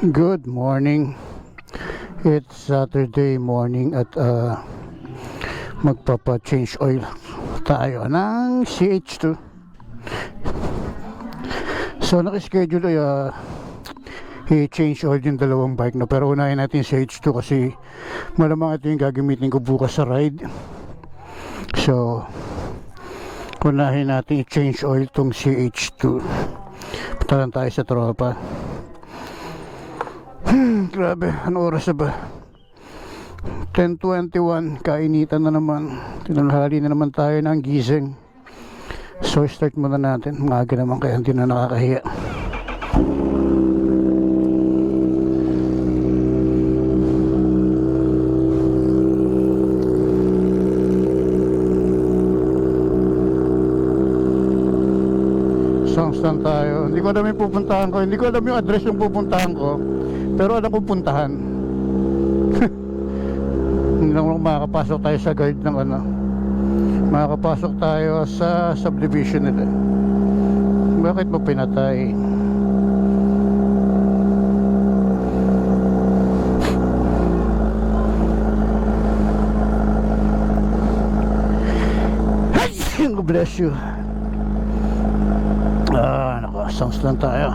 Good morning. It's Saturday morning at magpapa-change oil tayo ng CH2. So naka-schedule ay i-change oil yung dalawang bike na, pero unahin natin CH2 kasi malamang ito yung gagamitin ko bukas sa ride. So unahin natin i-change oil tong CH2. Punta lang tayo sa tropa. Grabe, ano oras na ba? 10:21, kainitan na naman. Tinanghali na naman tayo ng gising. So start muna natin. Maaga naman kaya hindi na nakakahiya. Songs lang tayo. Hindi ko alam yung pupuntahan ko. Hindi ko alam yung address yung pupuntahan ko, pero alam kong puntahan. Hindi lang makakapasok tayo sa guard ng ano. Makakapasok tayo sa subdivision nila. Bakit mo pinatay? God bless you. Nako, songs lang tayo.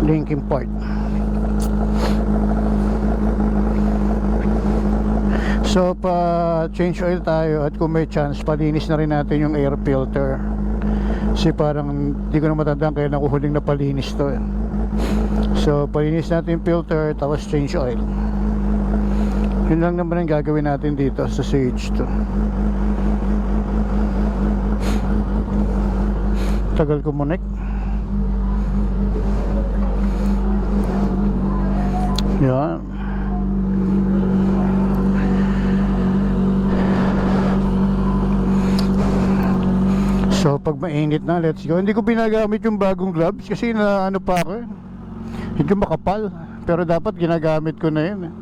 Linkin Park. So pa change oil tayo at kung may chance palinis na rin natin yung air filter. Kasi parang hindi ko na matandaan kaya nakuhuling na palinis to. So palinis natin yung filter tapos change oil. Yun lang naman ang gagawin natin dito sa CH2. Tagal kumunik. Yan. So pag mainit na, let's go. Hindi ko binagamit yung bagong gloves kasi na ano pa ako, medyo makapal. Pero dapat ginagamit ko na yun.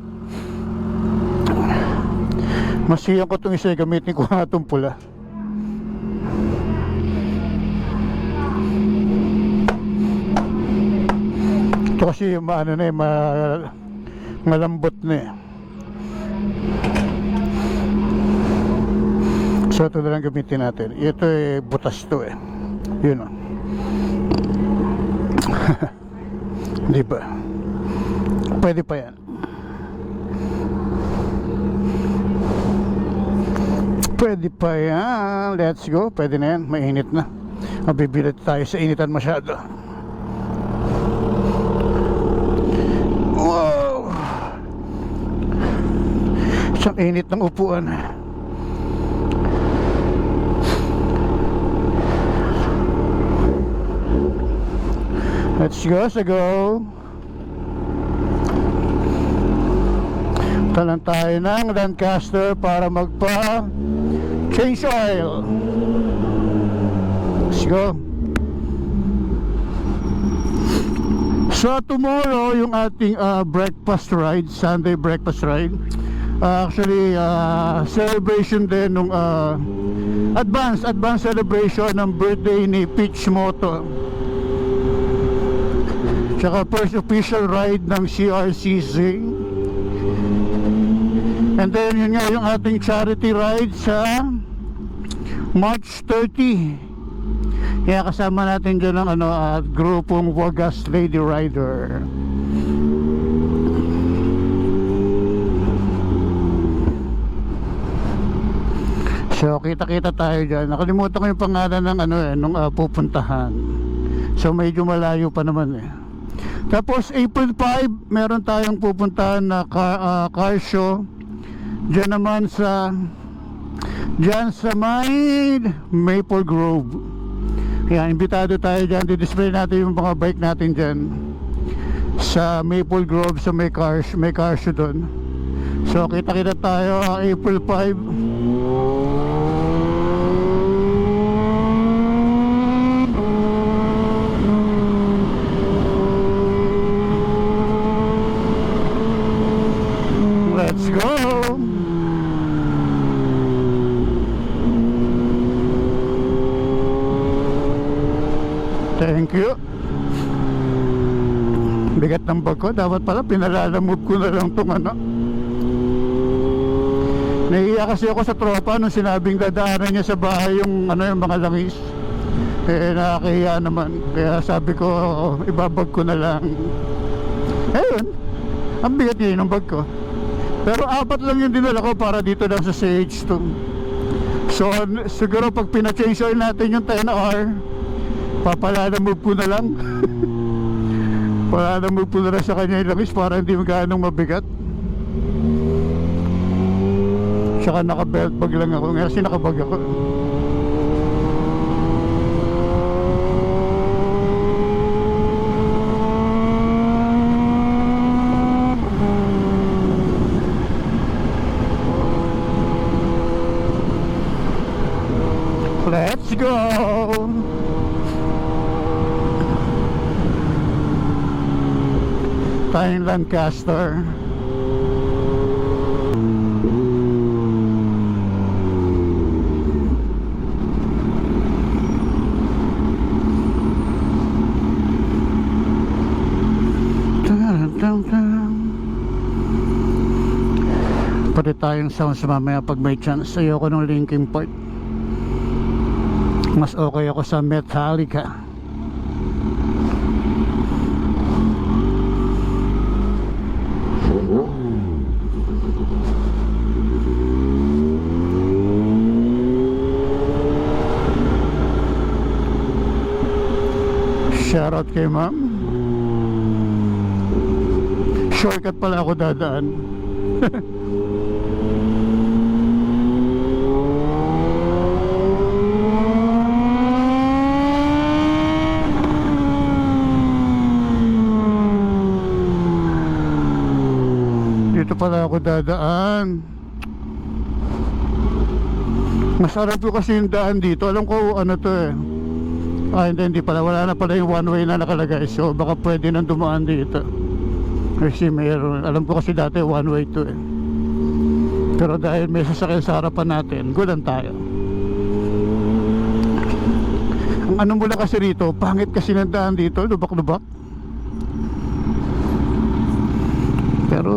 Masiyang ko itong isa, gamitin ko nga itong pula. Ito kasi yung ano na eh, malambot na eh. So ito na lang gamitin natin. Ito eh, butas to eh. Yun o. Di ba? Pwede pa yan. Pwede pa yan. Let's go. Pwede na yan. Mainit na. Mabibilit tayo sa initan masyado. Wow! Isang init ng upuan. Let's go, so go. Talang tayo ng Lancaster para magpa change oil. Let's go. So tomorrow yung ating breakfast ride, Sunday breakfast ride. Actually celebration din nung advance celebration ng birthday ni Peach Moto. Tsaka first official ride ng CRCC. And then yun nga yung ating charity ride sa March 30. Kaya kasama natin dyan ng grupong Wagas Lady Rider. So kita-kita tayo dyan. Nakalimutan ko yung pangalan ng nung pupuntahan. So medyo malayo pa naman eh. Tapos April 5 meron tayong pupuntahan na car show. Diyan naman sa Maple Grove. Kaya imbitado tayo dyan. Di-display natin yung mga bike natin dyan sa Maple Grove, sa may car show doon. So kita-kita tayo April 5. Let's go. Thank you. Bigat ng bag ko. Dapat pala pinalalamove ko na lang tong ano. Nahiya kasi ako sa tropa nung sinabing dadaanan niya sa bahay yung ano, yung mga langis. Eh nakakahiya naman. Kaya sabi ko ibabag ko na lang. Ayun, ang bigat ngayon ng bag ko. Pero 4 lang yung dinala ko para dito lang sa CH2. So siguro pag pina-change oil natin yung 10R, papalalamove ko na lang. Palalamove ko na lang sa kanya yung langis para hindi magkanong mabigat. Tsaka naka-belt bag lang ako. Ngayon kasi nakabag ako. Let's go! Tayong Lancaster. Pwede tayong sounds mamaya pag may chance. Ayoko ng Linkin Park. Mas okay ako sa Metallica. Shoutout kay ma'am. Shortcut pala ako dadaan. Dito pala ako dadaan. Masarap ko kasi yung daan dito. Alam ko ano to eh. Hindi pala. Wala na pala yung one way na nakalagay. So baka pwede nang dumaan dito. Kasi mayroon. Alam ko kasi dati one way to eh. Pero dahil may sasakyan sa harapan natin, gulan tayo. Ang ano mula kasi rito, pangit kasi ng daan dito. Lubak-lubak. Pero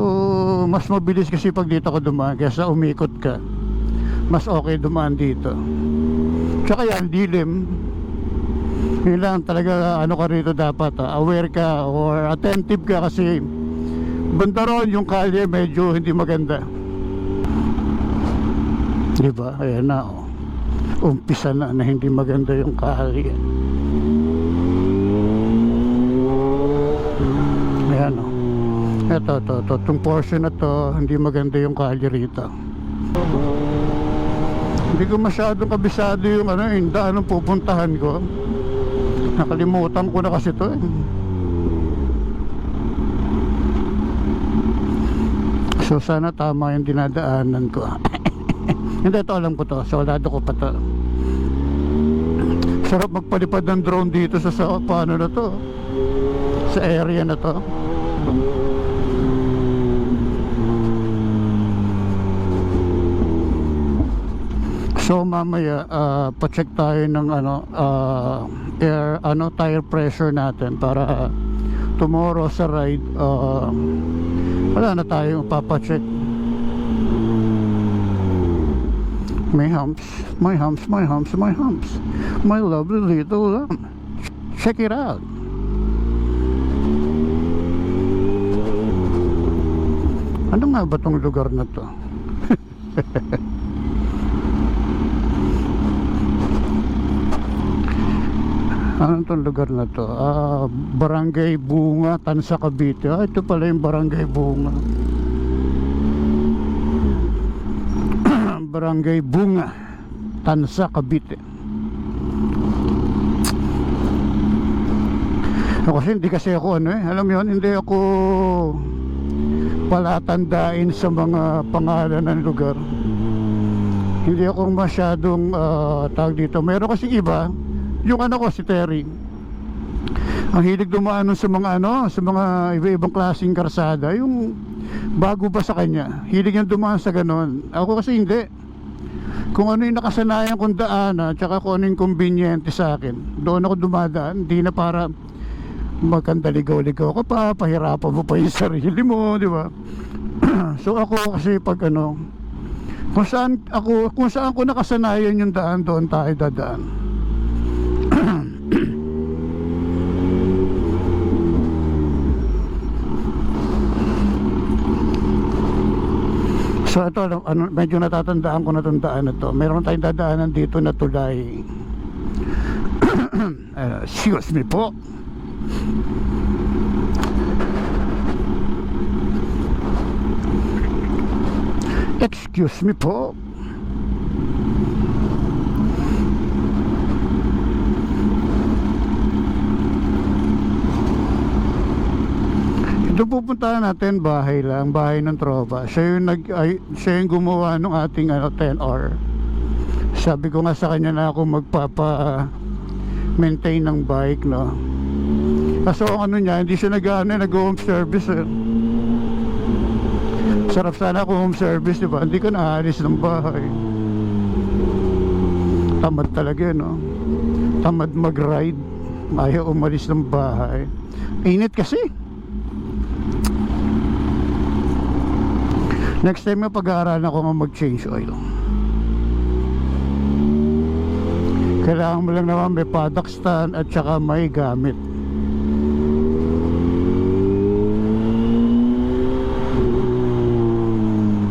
mas mabilis kasi pag dito ka dumaan kaysa umikot ka. Mas okay dumaan dito. Tsaka yan, dilim. Yun lang talaga ano ka rito dapat aware ka or attentive ka kasi banda ron yung kalye medyo hindi maganda. Diba? Ayan na oh. Umpisa na hindi maganda yung kalye. Ayan oh. Itong portion na to hindi maganda yung kalye rito. Hindi ko masyadong kabisado yung ano, yung daan ang pupuntahan ko. Nakalimutan ko na kasi to eh. So sana tama yung dinadaanan ko. Hindi, ito alam ko to. Solado ko pa to. Sarap magpalipad ng drone dito sa paano na to, sa area na to. So mamaya pa-check tayo ng air tire pressure natin para tomorrow sa ride wala na tayong papacheck. My humps, my humps, my humps, my humps, my lovely little lamb. Check it out. Ano nga ba tong lugar na to? Ano itong lugar na to? Barangay Bunga, Tansa, Cavite. Ito pala yung Barangay Bunga. Barangay Bunga, Tansa, Cavite. Kasi hindi kasi ako alam mo yun, hindi ako palatandain sa mga pangalan ng lugar. Hindi ako masyadong tawag dito. Meron kasi iba. Yung ko si Terry, ang hilig dumaan sa mga sa mga iba-ibang klaseng karsada, yung bago ba sa kanya, hilig niyang dumaan sa ganon. Ako kasi hindi. Kung ano yung nakasanayan kong daan tsaka kung ano yung convenient sa akin, doon ako dumadaan. Hindi na para magkandaligaw-ligaw ka pa, pahirapan mo pa yung sarili mo, di ba? So ako kasi pag ano, kung saan ko nakasanayan yung daan, doon tayo dadaan. So ito, medyo natatandaan ko na itong daan na to. Meron tayong dadaanan dito na tulay. Excuse me po. Excuse me po. Ito pupuntahan natin, bahay lang, bahay ng tropa. Siya yung gumawa ng ating 10R. Sabi ko nga sa kanya na ako magpapa-maintain ng bike, no. Kaso ang ano niya, hindi siya nag-home service eh. Sarap sana kung home service, di ba? Hindi ka naalis ng bahay. Tamad talaga, no? Tamad mag-ride. Ayaw umalis ng bahay. Init kasi. Next time pag-aaralan ako nga mag-change oil. Kailangan mo lang naman may paddock stand at saka may gamit.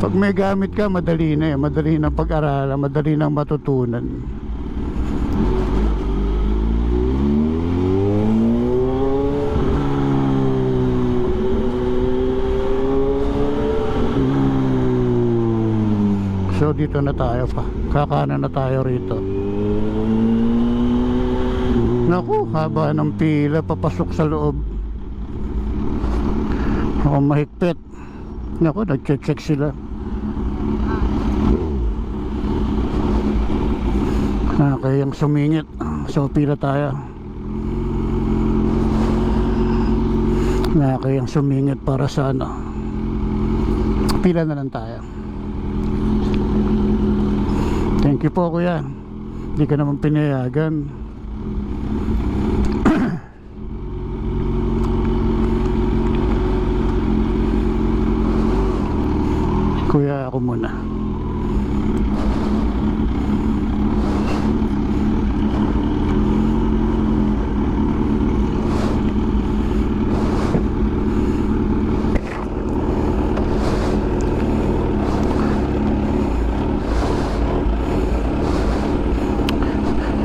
Pag may gamit ka, madali na eh. Madali na pag-aralan, madali na matutunan. So dito na tayo pa. Kakanan na tayo rito. Naku, haba ng pila papasok sa loob. Mahigpit. Naku, nag-check sila. Kayang sumingit. So pila tayo. Kayang sumingit para sa ano. Pila na lang tayo. Thank you po kuya. Hindi ka naman pinayagan. Kuya, ako muna.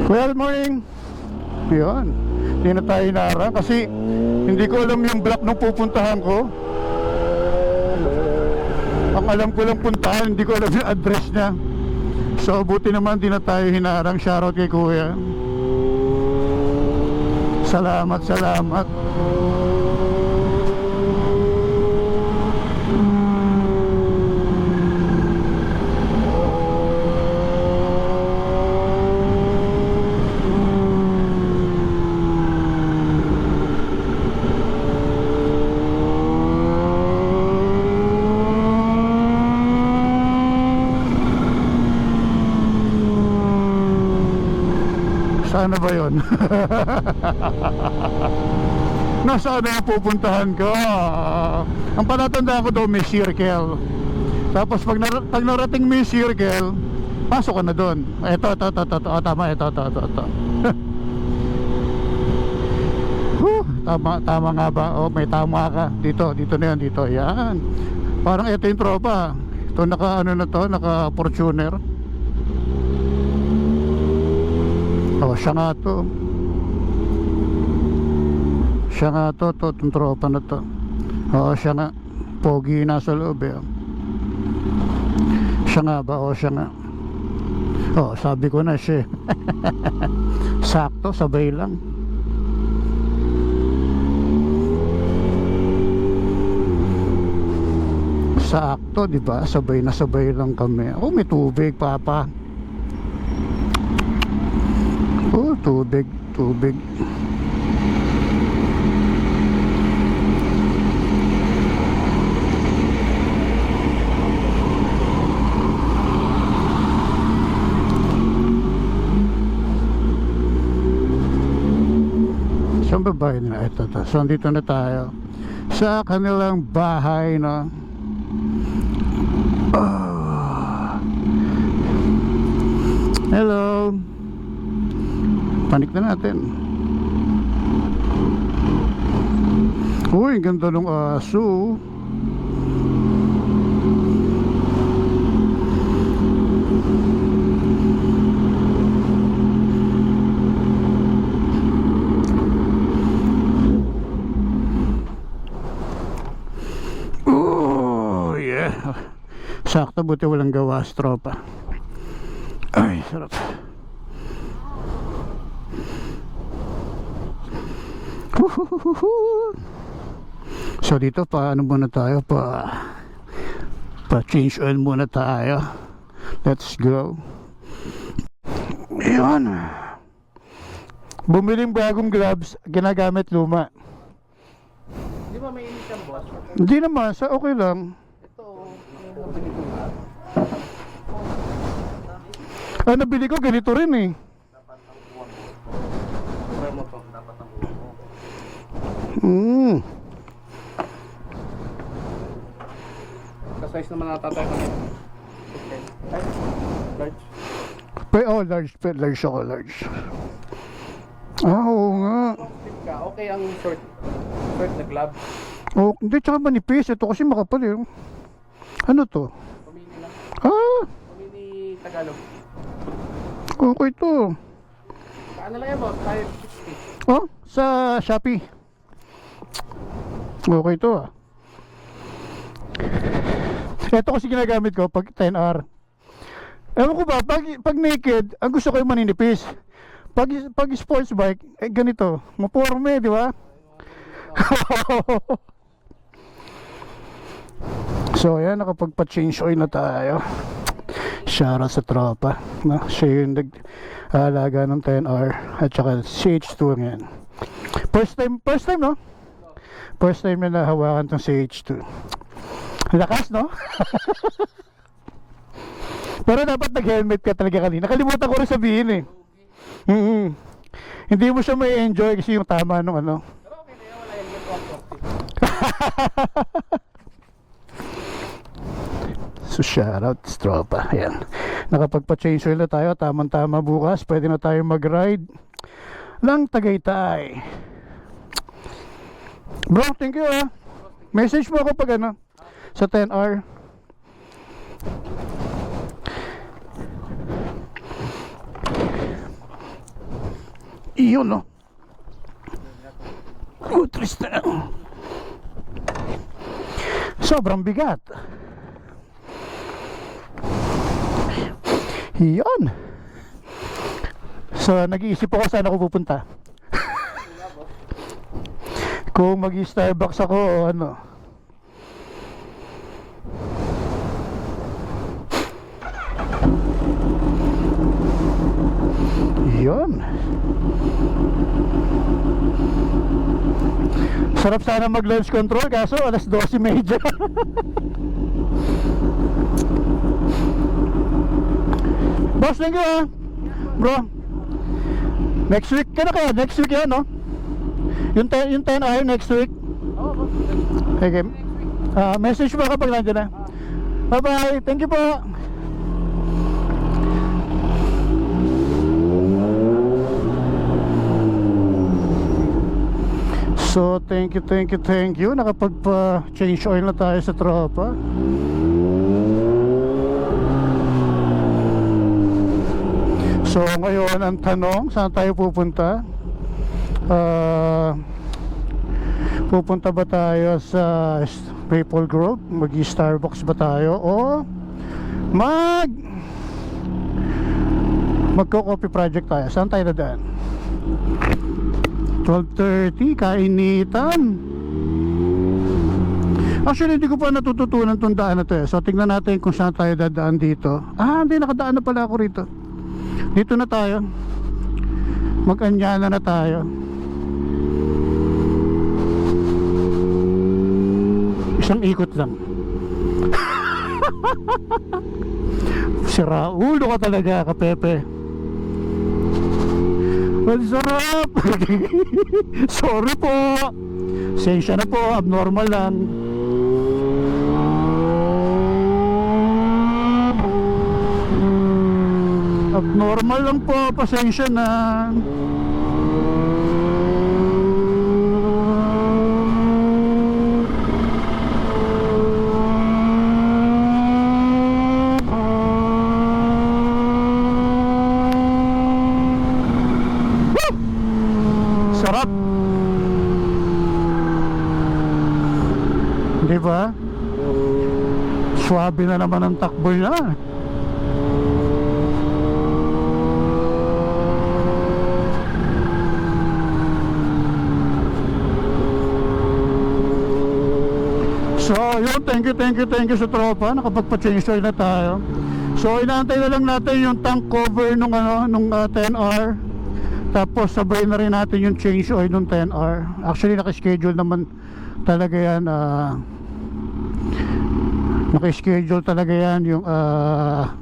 Kuya, good morning. Yun, hindi na tayo inara kasi hindi ko alam yung block nung pupuntahan ko. Ang alam ko lang puntahan, hindi ko alam yung address niya. So buti naman di na tayo hinarang. Shoutout kay kuya. Salamat, salamat. Ano ba yun? Nasaan na yung pupuntahan ko? Ang palatandaan ko daw may circle. Tapos pag narating may circle, pasok ka na doon. Ito. Tama, ito. Tama nga ba? Oh, may tama ka. Dito na yan, dito. Yan. Parang ito yung tropa. Ito naka Fortuner. Oh, siya nga to, itong tropa na to. Oo, siya nga. Pogi nasa loob eh. Siya nga ba? Oo, siya nga. Oo, sabi ko na siya. Sakto, sabay lang. Sakto, di ba? Sabay na sabay lang kami. Oh, may tubig, papa. Oh, tubig. So Saan ba bahay nila? Ito to. So andito na tayo sa kanilang bahay, no? Oh. Hello. Panik na natin. Uy, ganda ng aso. Oh, yeah. Sakto, buti walang gawas, tropa. Ay, sarap. So dito paano muna tayo pa change oil muna tayo. Let's go. Ayan. Bumiling bagong gloves, ginagamit luma. Di ba may init yan, boss? Hindi naman, sa okay lang. Ito, Ang nabili ko ganito rin eh. dapat ang buwan mo. Try mo to, dapat ang buwan mo. Ka-size naman natatay ko nito. Okay. Ay, large. Large ako, large. Ah, oo nga. Kung slip ka, okay ang short na glove. Oh, hindi, tsaka manipis. Ito kasi makapal eh. Ano to? Pumili lang. Ah, Pumili Tagalog. okay to. Ano lang yan, boss? 560. Oh, sa Shopee. Okay to ah. Ito kasi ginagamit ko pag 10R. Ewan ko ba, pag naked, ang gusto ko yung maninipis. Pag sports bike, ganito, maporme, di ba? So ayan, nakapagpa-change oil na tayo. Shoutout sa tropa, no? Siya yung nag-aalaga ng 10R at saka CH2 ngayon. First time no? First time na nahawakan tong CH2. Lakas, no? Pero dapat nag-helmet ka talaga kanina. Nakalimutan ko rin sabihin eh. Hindi mo siya may enjoy kasi yung tama nung ano. Pero okay na yan, wala yan. 140. So shoutout tropa. Ayan. Nakapagpa-change oil na tayo. Tamang-tama bukas. Pwede na tayo mag-ride lang Tagaytay. Bro, thank you ah. Message mo ako pag ano sa 10R. Iyon no. Oh, triste. Sobrang bigat. Iyon. So nag-iisip ako saan ako pupunta. Kung mag-Starbucks ako o ano. Yun. Sarap sana mag-launch control kaso alas 12:30. Boss, thank you ah. Bro, next week ka na kaya? Next week yan, no? Yung 10R next week. Oo, boss. Okay. Message mo kapag nandiyan na. Bye bye. Thank you po. So thank you. Nakapagpa-change oil na tayo sa tropa. So ngayon ang tanong, saan tayo pupunta? Pupunta ba tayo sa Maple Grove? Mag-Starbucks ba tayo? O magko-coffee project tayo? Saan tayo dadaan? 12:30, kainitan. Actually hindi ko pa natututunan itong daan na to eh. So tingnan natin kung saan tayo dadaan dito. Hindi, nakadaan na pala ako rito. Dito na tayo. Mag-Anyana na tayo. Isang ikot lang. Sira ulo ka talaga, Kapepe. Ang sarap. Sorry po. Sensya na po, abnormal lang. Abnormal lang po, pasensya na. Sarap. Di ba? Swabe na naman ang takbo niya. So, yun, thank you sa tropa. Nakapagpa-change oil na tayo. So, inaantay na lang natin yung tank cover nung 10R. Tapos sabay na rin natin yung change oil nung 10R. Actually naka-schedule naman talaga yan, naka-schedule talaga yan yung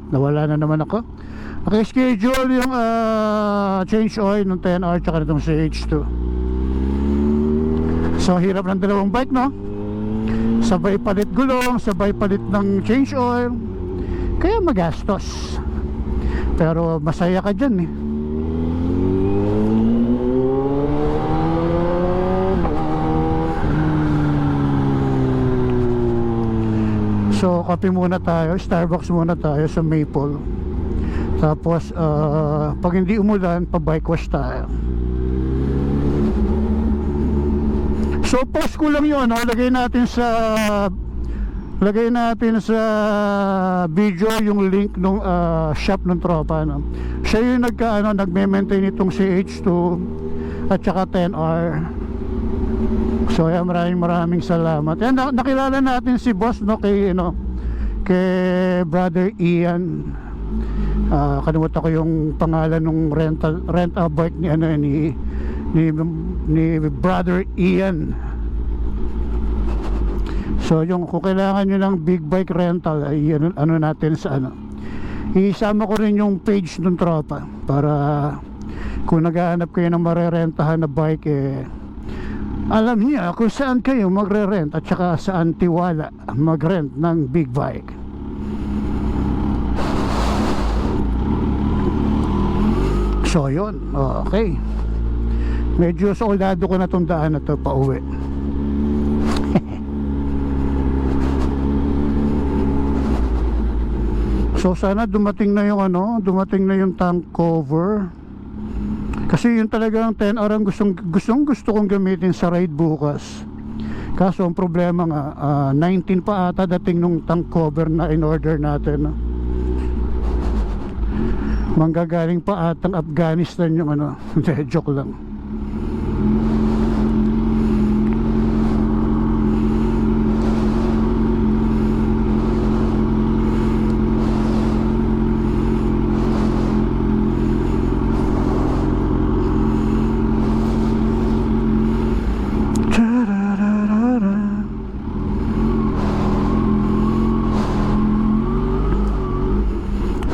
nawala na naman ako. Naka-schedule yung change oil nung 10R tsaka nitong CH2. So hirap ng dalawang bike, no? Sabay palit gulong, sabay palit ng change oil, kaya magastos. Pero masaya ka dyan eh. So kape muna tayo, Starbucks muna tayo sa Maple. Tapos pag hindi umulan, pa bike wash tayo. So post ko lang yun, no? Lagay natin sa video yung link nung shop ng tropa, no? Siya yung nagme-maintain itong CH2 at saka 10R. So yan, maraming salamat. Yan, nakilala natin si boss, no, kay brother Ian. Kalimutan ko yung pangalan ng rent a bike ni brother Ian. So yung kung kailangan nyo ng big bike rental, ay ano natin sa isama ko rin yung page ng tropa para kung naghahanap kayo ng marerentahan na bike, alam niya kung saan kayo magre-rent at saka saan tiwala mag-rent ng big bike. So yun, okay. Medyo soldado ko na tong daan na to pa uwi. So sana dumating na yung tank cover. Kasi yun talaga ang 10R ang gusto kong gamitin sa ride bukas. Kaso ang problema nga, 19 pa ata dating nung tank cover na in-order natin, no? Manggagaling pa atang Afghanistan yung hindi, joke lang.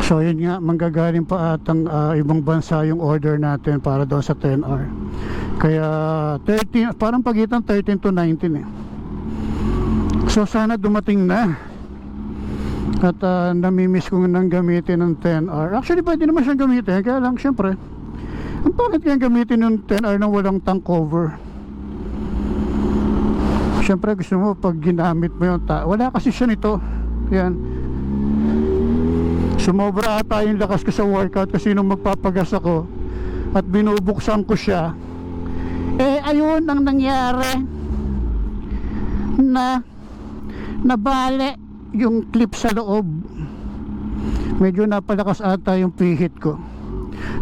So yun nga, manggagaling pa atang ibang bansa yung order natin para doon sa 10R. Kaya 13, parang pagitan 13 to 19 eh. So sana dumating na. At namimiss ko nang gamitin ng 10R. Actually pwede naman siyang gamitin, kaya lang syempre ang pangit kaya gamitin yung 10R nang walang tank cover. Syempre gusto mo pag ginamit mo yung wala kasi siya nito. Yan. Sumobra ata yung lakas ko sa workout kasi nung magpapagas ako at binubuksan ko siya, ayun ang nangyari, na nabali yung clip sa loob. Medyo napalakas ata yung pihit ko.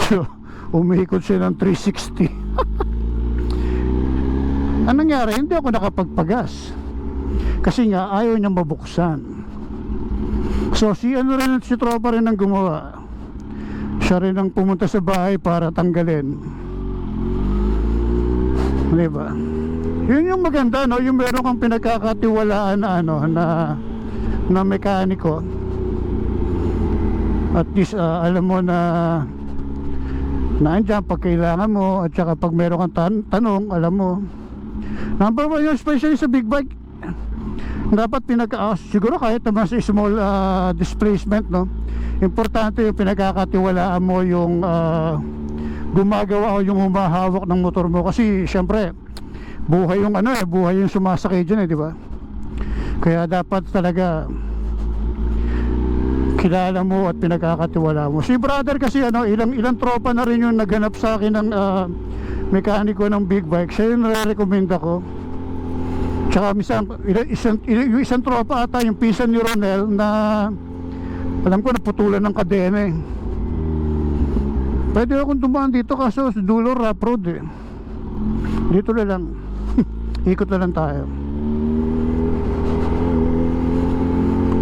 So umikot siya ng 360. Anong nangyari? Hindi ako nakapagpagas kasi nga ayaw niya mabuksan. So si tropa rin ang gumawa. Siya rin ang pumunta sa bahay para tanggalin. Diba? Yun yung maganda, no? Yung meron kang pinagkakatiwalaan na mekaniko. At least alam mo na Nandiyan pag kailangan mo, at saka pag meron kang tanong, alam mo. Number one yung especially sa big bike, dapat siguro kahit naman sa small displacement, no, importante yung pinagkakatiwalaan mo yung gumagawa o yung humahawak ng motor mo, kasi syempre buhay yung buhay yung sumasakay dyan, di ba? Kaya dapat talaga kilala mo at pinagkakatiwala mo. Si brother kasi ilang tropa na rin yung naghanap sa akin ng mekaniko ng big bike. Siya yung nare-recommend ako. Tsaka yung isang tropa ata, yung pinsan ni Ronel, na alam ko naputulan ng kadena eh. Pwede akong dumaan dito, kaso sa dulo rough road eh. Dito na lang. Ikot na lang tayo.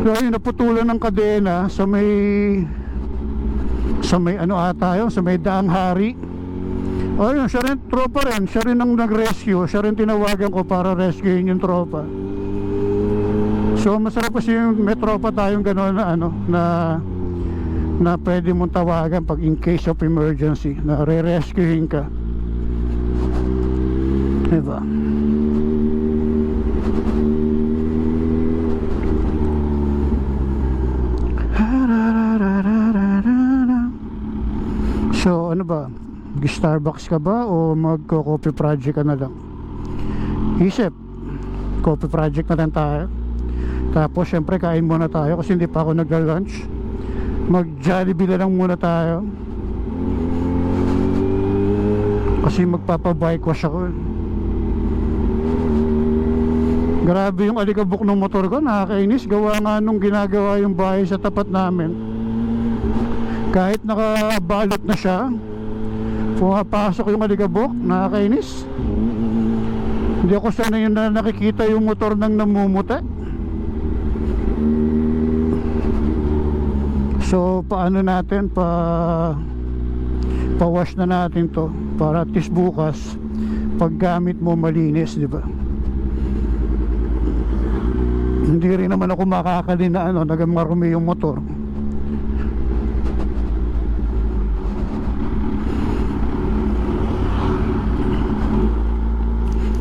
Kaya yung naputulan ng kadena sa may sa may daang hari. Ayun, siya rin, tropa rin. Siya rin ang nag-rescue. Siya rin tinawagan ko para rescuein yung tropa. So masarap kasi yung may tropa tayong gano'n na pwede mong tawagan pag in case of emergency, na re-rescuein ka. Diba? So ano ba, Starbucks ka ba o magko-coffee project ka na lang? Isip, coffee project na lang tayo. Tapos syempre kain muna tayo kasi hindi pa ako nagla-lunch. Mag-Jollibee na lang muna tayo kasi magpapa-bike wash ako. Grabe yung alikabok ng motor ko, nakakainis. Gawa nga nung ginagawa yung bahay sa tapat namin, kahit nakabalot na siya, pumapasok yung alikabok, nakakainis. Hindi ako sanay yung nakikita yung motor ng namumuta. So paano natin pa-wash na natin to para at least bukas paggamit mo malinis, di ba? Hindi rin naman ako makakali na nagamarumi yung motor.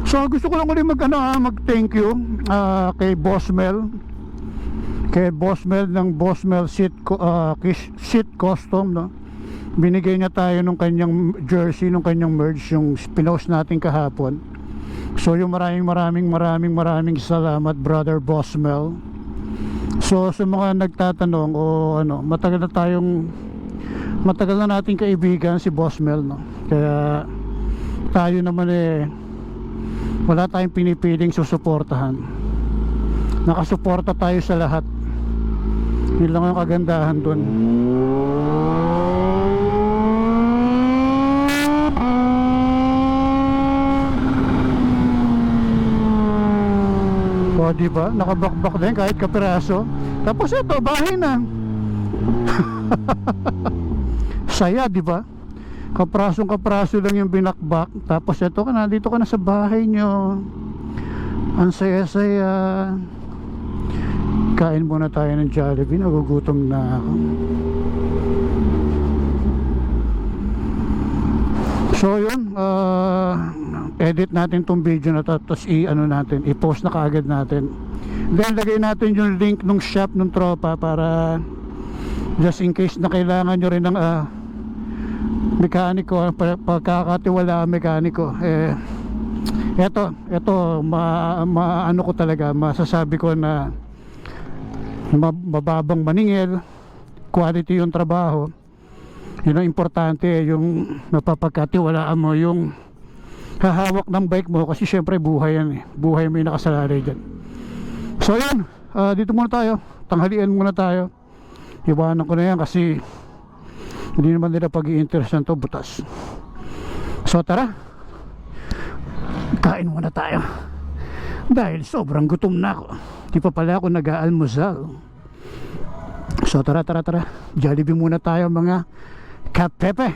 So gusto ko lang ulit mag-thank you kay Boss Mel. Kay Boss Mel ng Boss Mel Seat Custom, no? Binigay niya tayo nung kanyang jersey, nung kanyang merch, yung pinost natin kahapon. So yung maraming salamat, brother Boss Mel. So sa mga nagtatanong matagal na nating kaibigan si Boss Mel, no? Kaya tayo naman wala tayong pinipiling susuportahan. Nakasuporta tayo sa lahat. Yun lang ang kagandahan dun. O diba, nakabakbak din kahit kapiraso. Tapos ito, bahay na. Saya, diba? Kapraso lang yung binakbak. Tapos ito nandito ka na sa bahay nyo. Ang saya-saya. Kain muna tayo ng Jollibee, nagugutom na ako. So yun, edit natin tong video na to, tapos i-post na kaagad natin. Then lagay natin yung link nung shop nung tropa para just in case na kailangan nyo rin ng mekaniko, pagkakatiwala mekaniko. Eto maano ko talaga, masasabi ko na mababang maningil, quality yung trabaho. Yun ang importante, yung mapapagkatiwalaan mo yung hahawak ng bike mo, kasi syempre buhay yan buhay mo yung nakasalalay dyan. So yan, dito muna tayo, tanghalian muna tayo. Iwanan ko na yan kasi hindi naman nila pag-i-interesan to, butas. So tara, kain muna tayo dahil sobrang gutom na ako. Di pa pala ako nag-aalmusal. So tara, Jollibee muna tayo mga kapepe.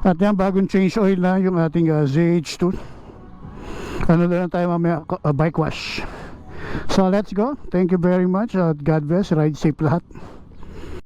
At yan, bagong change oil na yung ating ZH2. Na lang tayo mamaya, bike wash. So let's go. Thank you very much. God bless. Ride safe lahat.